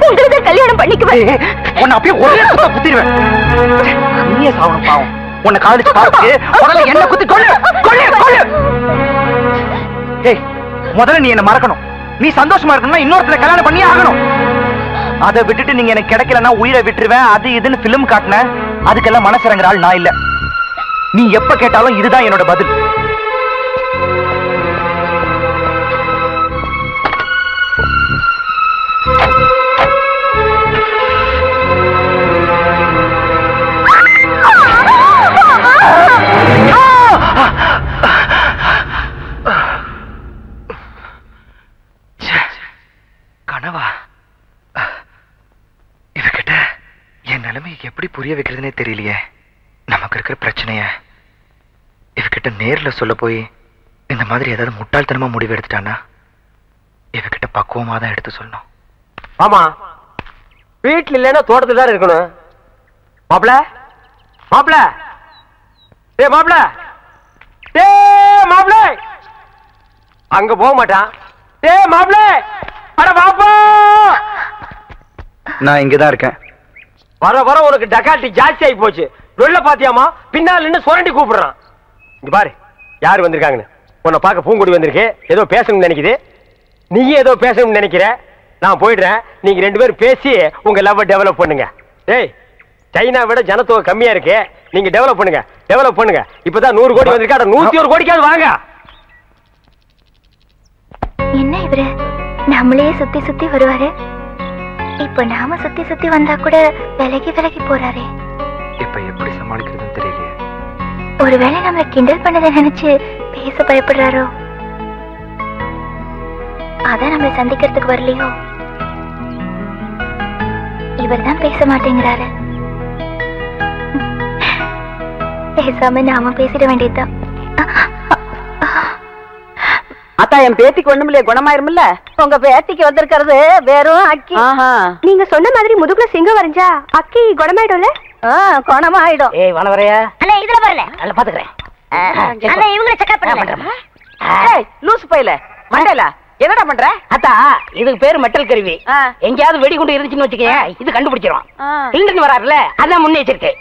உங்களை தான் கல்யாணம் பண்ணிக்குவேன். உன்னை அப்படியே ஒரே குத்த குத்திடுவேன். நீயே சாவணும் பாவம். உன்னை காதலிச்சு பார்த்துட்டு உடனே என்ன குத்தி கொள்ளு கொள்ளு கொள்ளு. ஏய், முதல்ல நீ என்ன மறக்கணும். நீ சந்தோஷமா இருக்கணும்னா இன்னொருத்தரை கல்யாணம் பண்ணியே ஆகணும். அதை விட்டுட்டு நீங்க எனக்கு கிடைக்கலன்னா உயிரை விட்டுருவேன் அது இதுன்னு பிலிம் காட்டின அதுக்கெல்லாம் மனசிறங்குற ஆள் நான் இல்ல. நீ எப்ப கேட்டாலும் இதுதான் என்னோட பதில். கனவா? இவகிட்ட என் நிலைமை எப்படி புரிய வைக்கிறதுனே தெரியலையே. நமக்கு இருக்கிற பிரச்சனைய இவகிட்ட நேர்ல சொல்ல போய் இந்த மாதிரி ஏதாவது முட்டாள்தனமா முடிவு எடுத்துட்டானா இவகிட்ட பக்குவமா தான் எடுத்து சொல்லணும். ஆமா, வீட்டுல இல்லைன்னா தோட்டத்துல தான் இருக்கணும். மாப்பிள மாப்பிள ஏ மாப்பிள ஏ மாப்பிள அங்க போக மாட்டான். டேய் மாப்ள, அட பாப்பா. நான் இங்கதான் இருக்கேன். வர வர உனக்கு டக்காட்டி ஜாஸ்தி ஆகி போச்சு. வெள்ள பாத்தியாமா, பின்னால நின்னு சுரண்டி கூப்பிடுறான். இங்க பாரு யாரு வந்திருக்காங்கன்னு. உன்னை பார்க்க பூங்குடி வந்திருக்கு. ஏதோ பேசணும்னு நினைக்குது. நீ ஏதோ பேசணும்னு நினைக்கிற. நான் போயிடுறேன். நீங்க 2 பேரும் பேசி உங்க லவ் டெவலப் பண்ணுங்க. டேய், சைனா விட ஜனத்தொகை கம்மியா இருக்கு. நீங்க டெவலப் பண்ணுங்க, டெவலப் பண்ணுங்க. இப்பதான் 100 கோடி வந்திருக்கா. 101 கோடிக்காவது வாங்க. என்ன இவரு நம்மளே சுத்தி சுத்தி வருவாரு. இப்ப நாம சுத்தி சுத்தி வந்தா கூட விலகி விலகி போறாரே. இப்ப எப்படி சமாளிக்கிறதுன்னு தெரியலையே. ஒருவேளை நம்மள கிண்டல் பண்ணதை நினைச்சு பேச பயப்படுறாரோ? அதான் நம்மளை சந்திக்கிறதுக்கு வரலையோ? இவர் தான் பேச மாட்டேங்கிறாரு. பேசாம நாம பேசிட வேண்டியதுதான். அத்தா, என் பேத்திக்கு ஒண்ணுமில்லையே, குணமாயிருமில்ல? உங்க பேத்திக்கு வந்திருக்கிறது வெறும் அக்கி. நீங்க சொன்ன மாதிரி முதுகுல சிங்கம் வரைஞ்சா அக்கி குணமாயிடும்ல? குணமாயிடும். ஏய் வளவரையா, அண்ணா இதுல வரல. நல்லா பாத்துக்கிறேன். அண்ணா இவங்களை செக்அப் பண்ணுங்க. ஏய் லூசு பையல மண்டையில என்னடா பண்ற? அத்தா, இதுக்கு பேரு மெட்டல் கருவி. எங்கயாவது வெடிகுண்டு இருந்துச்சுன்னு வச்சுக்கே, இது கண்டுபிடிச்சிரும். இல்லன்னு வராருல, அதான் முன்னெச்சரிக்கை.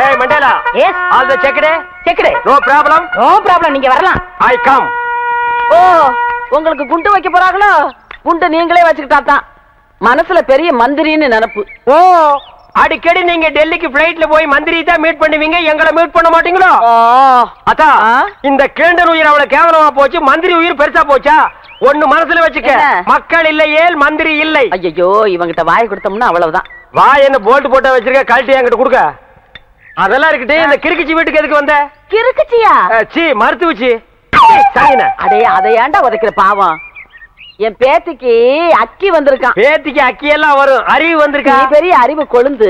ஏய் Mandela, yes all the checked. Checked. No problem. No problem, நீங்க வரலாம். I come. ஓ, உங்களுக்கு குண்டு வைக்க போறாங்களோ? குண்டு நீங்களே வச்சுக்கிட்டா தான். மனசுல பெரிய மந்திரின்னு நினைப்பு. ஓ, அடிக்கடி நீங்க டெல்லிக்கு பிளைட்ல போய் மந்திரி தான் மீட் பண்ணுவீங்க, எங்களை மீட் பண்ண மாட்டீங்களோ? அத்தா, இந்த கிழண்டர் உயிர் அவ்வளவு கேவலமா போச்சு, மந்திரி உயிர் பெருசா போச்சா? ஒண்ணு மனசுல வச்சுக்க, மக்கள் இல்லையே மந்திரி இல்லை. ஐயோ, இவங்கிட்ட வாய் கொடுத்தோம்னா அவ்வளவுதான். வாய் என்ன போல்ட் போட்டா வச்சிருக்க, கழட்டி என்கிட்ட கொடுக்க. அதெல்லாம் இருக்கட்டும். இந்த கிறுக்குச்சி வீட்டுக்கு எதுக்கு வந்த? கிறுக்குச்சியா? சீ, மருத்துவச்சி. அதே அதை ஏன்டா உதைக்கிற பாவம்? என் பேத்திக்கு அக்கி வந்திருக்கான். பேத்திக்கு அக்கி எல்லாம் வரும், அறிவு வந்திருக்கா? பெரிய அறிவு கொழுந்து.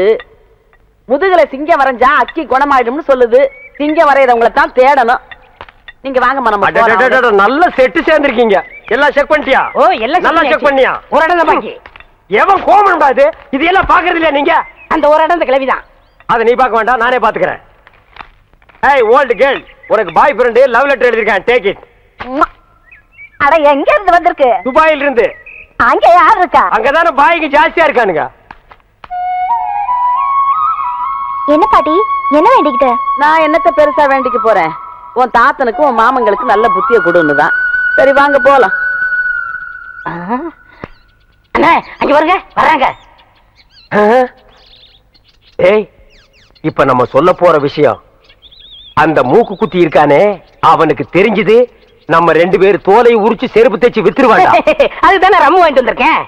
முதுகுல சிங்கம் வரைஞ்சா அக்கி குணமாயிடும்னு சொல்லுது. சிங்கம் வரையறவங்களை தான் தேடணும். நீங்க வாங்க மனம். நல்ல செட்டு சேர்ந்திருக்கீங்க. எல்லாம் செக் பண்ணிட்டியா? ஓ, எல்லாம் நல்லா செக் பண்ணியா? ஒரு இடம் பாக்கி. எவன் கோமன் பாது இது எல்லாம் பாக்குறது இல்லையா நீங்க? அந்த ஒரு இடம் இந்த கிளவிதான். அதை நீ பார்க்க வேண்டாம், நானே பாத்துக்கிறேன். ஏய் ஓல்ட் கேர்ள், உனக்கு பாய் ஃப்ரெண்ட் லவ் லெட்டர் எழுதிருக்கேன், டேக் இட். அட எங்க இருந்து வந்திருக்கு? துபாயில இருந்து. அங்க யார் இருக்கா? அங்கதானே பாய்க்கு ஜாஸ்தியா இருக்கானுங்க. என்ன பாட்டி, என்ன வேண்டிக்கிட்ட? நான் என்னத்த பெருசா வேண்டிக்க போறேன்? உன் தாத்தனுக்கு உன் மாமங்களுக்கு நல்ல புத்திய கொடுன்னு தான். சரி வாங்க போலாம். அண்ணா அங்க வருங்க, வராங்க. ஏய், இப்ப நம்ம சொல்ல போற விஷயம், அந்த மூக்கு குத்தி இருக்கானே அவனுக்கு தெரிஞ்சது நம்ம 2 பேர் தோலை உரிச்சு செருப்பு தேய்ச்சி வித்துருவாங்க. அதுதானே ரம்மு வாங்கிட்டு வந்திருக்கேன்.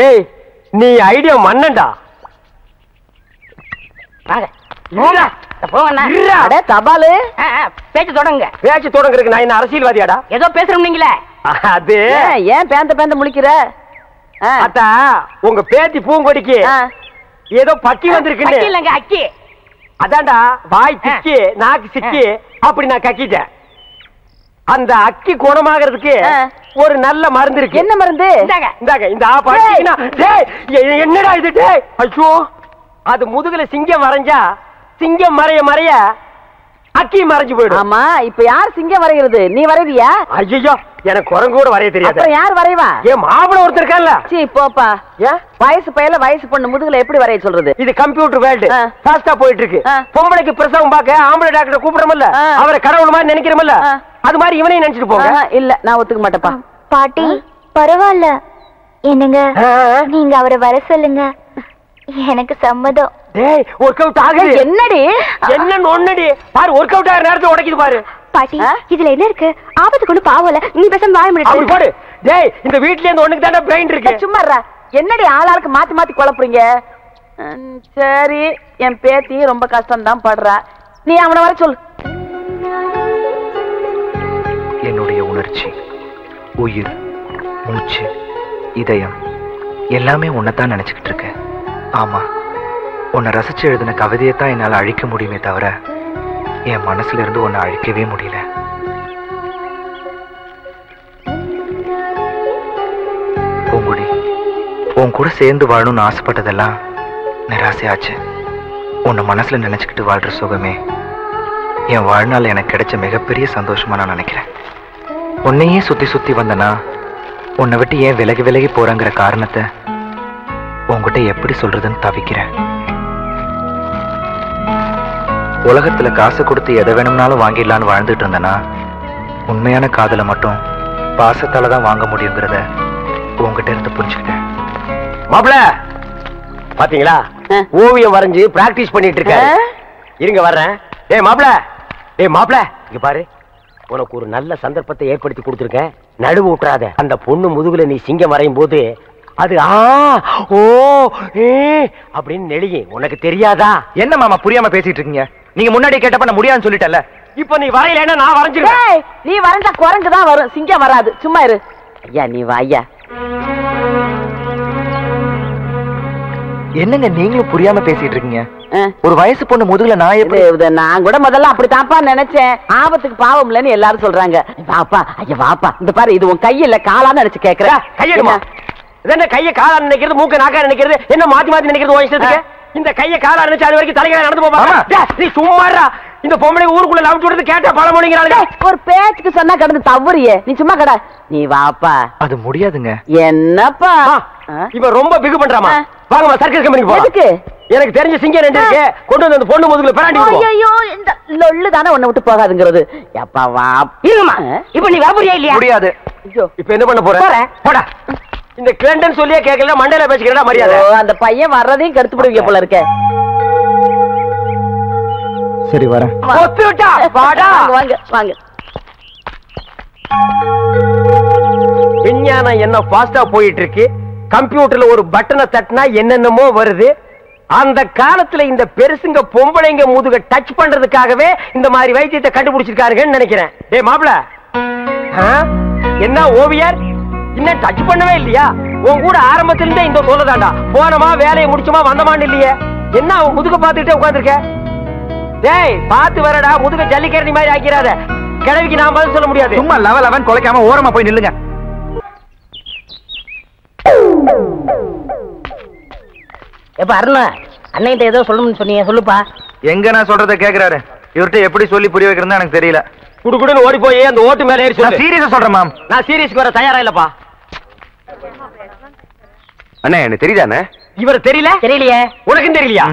ஏய், நீ ஐடியா மன்னண்டா. வாங்க தபாலு பேச்சு தொடங்க. பேச்சு தொடங்குறதுக்கு நான் என்ன அரசியல்வாதியாடா? ஏதோ பேசுறோம் நீங்களே. அது ஏன் பேந்த முழிக்கிற? அத்தா, உங்க பேத்தி பூங்கொடிக்கு ஏதோ பக்கி வந்திருக்கு இல்லங்க, அக்கி. அதான்டா, வாய் திக்கி நாக்கு சிக்கி அப்படி நான் கக்கிட்டேன். அந்த அக்கி குணமாகிறதுக்கு ஒரு நல்ல மருந்து இருக்கு. என்ன மருந்து? இந்தாங்க, இந்த என்னடா இது? ஐயோ, அது முதுகுல சிங்கம் வரைஞ்சா சிங்கம் மறைய மறைய அக்கி மறைஞ்சு போயிடும். ஆமா, இப்ப யார் சிங்கம் வரைகிறது? நீ வரைவியா? ஐயோ, எனக்கு குரங்கு கூட வரைய தெரியாது. அப்புறம் யார் வரைவா? ஏன் மாப்பிள ஒருத்தர் இருக்கான்ல? சீ போப்பா. வயசு பையல வயசு பொண்ணு முதுகுல எப்படி வரைய சொல்றது? இது கம்ப்யூட்டர் வேர்ல்டு, ஃபாஸ்டா போயிட்டு இருக்கு. பொம்பளைக்கு பிரசவம் பார்க்க ஆம்பளை டாக்டர் கூப்பிடுறோம்ல, அவரை கடவுள் மாதிரி நினைக்கிறோம்ல, அது மாதிரி இவனையும் நினைச்சிட்டு போங்க. இல்ல, நான் ஒத்துக்க மாட்டேப்பா. பாட்டி பரவாயில்ல, என்னங்க நீங்க அவரை வர சொல்லுங்க, எனக்கு சம்மதம். டேய், ஒர்க் அவுட் ஆகுது. என்னடி என்ன நொன்னடி பாரு, ஒர்க் அவுட் ஆகிற நேரத்துல உடைக்குது பாரு. பாட்டி, இதுல என்ன இருக்கு? ஆபத்துக்கு ஒண்ணு பாவல, நீ பேசாம வாய முடியாது. அப்படி போடு. டேய், இந்த வீட்ல இருந்து ஒண்ணுக்கு தானே பிரெயின் இருக்கு. சும்மா என்னடி ஆளாளுக்கு மாத்தி மாத்தி குழப்புறீங்க? சரி, என் பேத்தி ரொம்ப கஷ்டம் தான் படுறா. நீ அவனை வர சொல்லு. என்னுடைய உணர்ச்சி, உயிர், மூச்சு, இதயம் எல்லாமே உன்னைத்தான் நினைச்சுக்கிட்டு இருக்கேன். ஆமா, உன்னை ரசிச்சு எழுதின கவிதையை தான் என்னால் அழிக்க முடியுமே தவிர என் மனசுல இருந்து உன்னை அழிக்கவே முடியல. பூங்குடி, உன் கூட சேர்ந்து வாழணும்னு ஆசைப்பட்டதெல்லாம் நிராசையாச்சு. உன்னை மனசுல நினைச்சுக்கிட்டு வாழ்ற சுகமே என் வாழ்நாள் எனக்கு கிடைச்ச மிகப்பெரிய சந்தோஷமா நான் நினைக்கிறேன். உன்னையே சுத்தி சுத்தி வந்தனா உன்னை விட்டு ஏன் விலகி விலகி போறங்கிற காரணத்தை உன்கிட்ட எப்படி சொல்றதுன்னு தவிக்கிறேன். உலகத்துல காசு கொடுத்து எதை வேணும்னாலும் வாங்கிடலான்னு வாழ்ந்துட்டு இருந்தனா உண்மையான காதலை மட்டும் பாசத்தால தான் வாங்க முடியுங்கிறத உங்ககிட்ட இருந்து புரிஞ்சுக்கிட்டேன். மாப்பிள பாத்தீங்களா, ஓவியம் வரைஞ்சு பிராக்டிஸ் பண்ணிட்டு இருக்க. இருங்க வர்றேன். ஏய் மாப்பிள இங்க பாரு, உனக்கு ஒரு நல்ல சந்தர்ப்பத்தை ஏற்படுத்தி கொடுத்துருக்கேன். நடுவு விட்டுறாத. அந்த பொண்ணு முதுகுல நீ சிங்கம் வரையும் போது அது ஓ அப்படின்னு நெளியும். உனக்கு தெரியாதா? என்ன மாமா புரியாம பேசிட்டு இருக்கீங்க? நீங்க முன்னாடி கேட்டப்ப நான் முடியாதுன்னு சொல்லிட்டேன்ல. இப்ப நீ வரையில நான் வரைஞ்சிருக்கேன். நீ வரைஞ்சா குரங்குதான் வரும், சிங்கம் வராது. சும்மா இரு ஐயா. நீ வா ஐயா. என்னங்க நீங்களும் புரியாம பேசிட்டு இருக்கீங்க? ஒரு வயசு பொண்ணு முதுகுல நான் எப்படி? நான் கூட முதல்ல அப்படித்தான்ப்பா நினைச்சேன். ஆபத்துக்கு பாவம் இல்லன்னு எல்லாரும் சொல்றாங்க. வாப்பா ஐயா வாப்பா. இந்த பாரு, இது உன் கையில காலான்னு நினைச்சு கேக்குறேன். கையெடுமா. என்ன கைய காலா நினைக்கிறது, மூக்க நாக்கா நினைக்கிறது, என்ன மாத்தி மாத்தி நினைக்கிறது உன் இஷ்டத்துக்கு? இந்த கைய காலா நினைச்சு அது வரைக்கும் தலைகளை நடந்து போப்பா. நீ சும்மாறா. இந்த பொம்பளை ஊருக்குள்ள லவ் சொல்றது கேட்டா பல மொழிங்கிறாங்க. ஒரு பேச்சுக்கு சொன்னா கடந்து தவறியே. நீ சும்மா கடை. நீ வாப்பா. அது முடியாதுங்க. என்னப்பா இவன் ரொம்ப பிகு பண்றாமா? வாங்கம்மா சர்க்கஸ் கம்பெனிக்கு போலாம். எதுக்கு? எனக்கு தெரிஞ்ச சிங்கம் ரெண்டு இருக்கு, கொண்டு வந்து அந்த பொண்ணு முதுகுல பிராண்டி விடுவோம். ஐயோ, இந்த லொள்ளு தானே உன்னை விட்டு போகாதுங்கிறது. எப்பா வா. இருமா. இப்ப நீ வரப்போறியா இல்லையா? முடியாது. இப்ப என்ன பண்ண போற? போடா. இந்த கிளண்டன் சொல்லியே கேட்கல, மண்டையில பேசிக்கிறா மரியாதை. அந்த பையன் வர்றதையும் கெடுத்து போடுவீங்க போல இருக்க. சரி வரேன். வாங்க வாங்க. விஞ்ஞானம் என்ன ஃபாஸ்டா போயிட்டு இருக்கு. கம்ப்யூட்டர்ல ஒரு பட்டனை தட்டினா என்னென்னமோ வருது. அந்த காலத்துல இந்த பெருசுங்க பொம்பளைங்க முதுக டச் பண்றதுக்காகவே இந்த மாதிரி வைத்தியத்தை கண்டுபிடிச்சிருக்காருன்னு நினைக்கிறேன். டேய் மாப்ள, என்ன ஓவியர் இன்னும் டச் பண்ணவே இல்லையா? உன் கூட ஆரம்பத்திலிருந்தே இந்த சொல்லதாண்டா. போனமா வேலையை முடிச்சுமா வந்தமான்னு இல்லையே. என்ன அவன் முதுக பாத்துக்கிட்டே உட்காந்துருக்க? டேய் பாத்து வரடா, முதுக ஜல்லிக்கரணி மாதிரி ஆக்கிறாத. கிழவிக்கு நான் பதில் சொல்ல முடியாது. சும்மா லவன் கொலைக்காம ஓரமா போய் நில்லுங்க. எப்ப அருணா அன்னைகிட்ட ஏதோ சொல்லணும்னு சொன்னீங்க, சொல்லுப்பா. எங்க நான் சொல்றத கேக்குறாரு. இவர்கிட்ட எப்படி சொல்லி புரிய வைக்கிறதா எனக்கு தெரியல. குடுக்குடுன்னு ஓடி போய் அந்த ஓட்டு மேல ஏறி சொல்லு. சீரியஸா சொல்றேன் மேம். நான் சீரியஸ்க்கு வர தயாரா இல்லப்பா. அண்ணே எனக்கு தெரியுதானே? இவர் தெரியல? தெரியலையே. உனக்கும் தெரியலையா?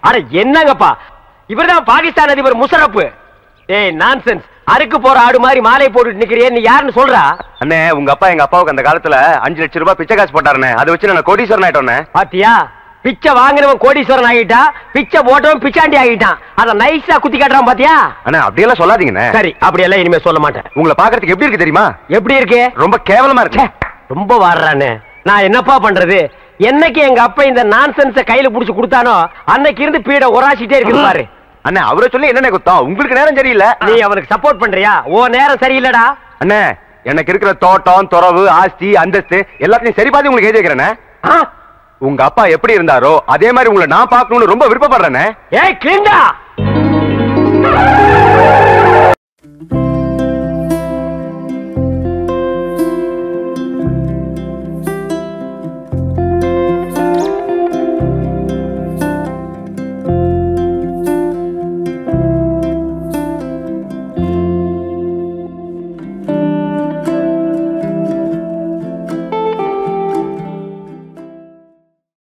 அட என்னங்கப்பா, இவர்தான் பாகிஸ்தான் அதிபர் முஷரப். ஏய் நான்சென்ஸ். அறுக்கு போற ஆடு மாதிரி மாலை போட்டுட்டு நிக்கிறியே, நீ யாருன்னு சொல்றா? அண்ணே உங்க அப்பா எங்க அப்பாவுக்கு அந்த காலத்துல 5 லட்சம் ரூபாய் பிச்சை காசு போட்டாருண்ணே. அதை வச்சு நான் கோடீஸ்வரன் ஆயிட்டோண்ணே. பாத்தியா, பிச்சை வாங்கினவன் கோடீஸ்வரன் ஆகிட்டா, பிச்சை போட்டவன் பிச்சாண்டி ஆகிட்டான். அத நைஸா குத்தி காட்டுறான் பாத்தியா? அண்ணா அப்படியெல்லாம் சொல்லாதீங்கண்ணே. சரி, அப்படியெல்லாம் இனிமே சொல்ல மாட்டேன். உங்களை பாக்குறதுக்கு எப்படி இருக்கு தெரியுமா? எப்படி இருக்கு? ரொம்ப கேவலமா இருக்கு. ரொம்ப வாடுறானே. நான் என்னப்பா பண்றது? என்னைக்கு எங்க அப்பா இந்த நான்சென்ஸ கையில புடிச்சு கொடுத்தானோ அன்னைக்கு இருந்து பீட உராசிட்டே இருக்கு பாரு. அண்ணே அவரை சொல்லி என்ன குத்தம்? உங்களுக்கு நேரம் சரியில்லை. நீ அவனுக்கு சப்போர்ட் பண்றியா? ஓ நேரம் சரியில்லடா. அண்ணே எனக்கு இருக்கிற தோட்டம், துறவு, ஆஸ்தி, அந்தஸ்து எல்லாத்தையும் சரி பாதி உங்களுக்கு எழுதி வைக்கிறேனே. உங்க அப்பா எப்படி இருந்தாரோ அதே மாதிரி உங்களை நான் பார்க்கணும்னு ரொம்ப விருப்பப்படுறேனே. ஏய் கிளிண்டா.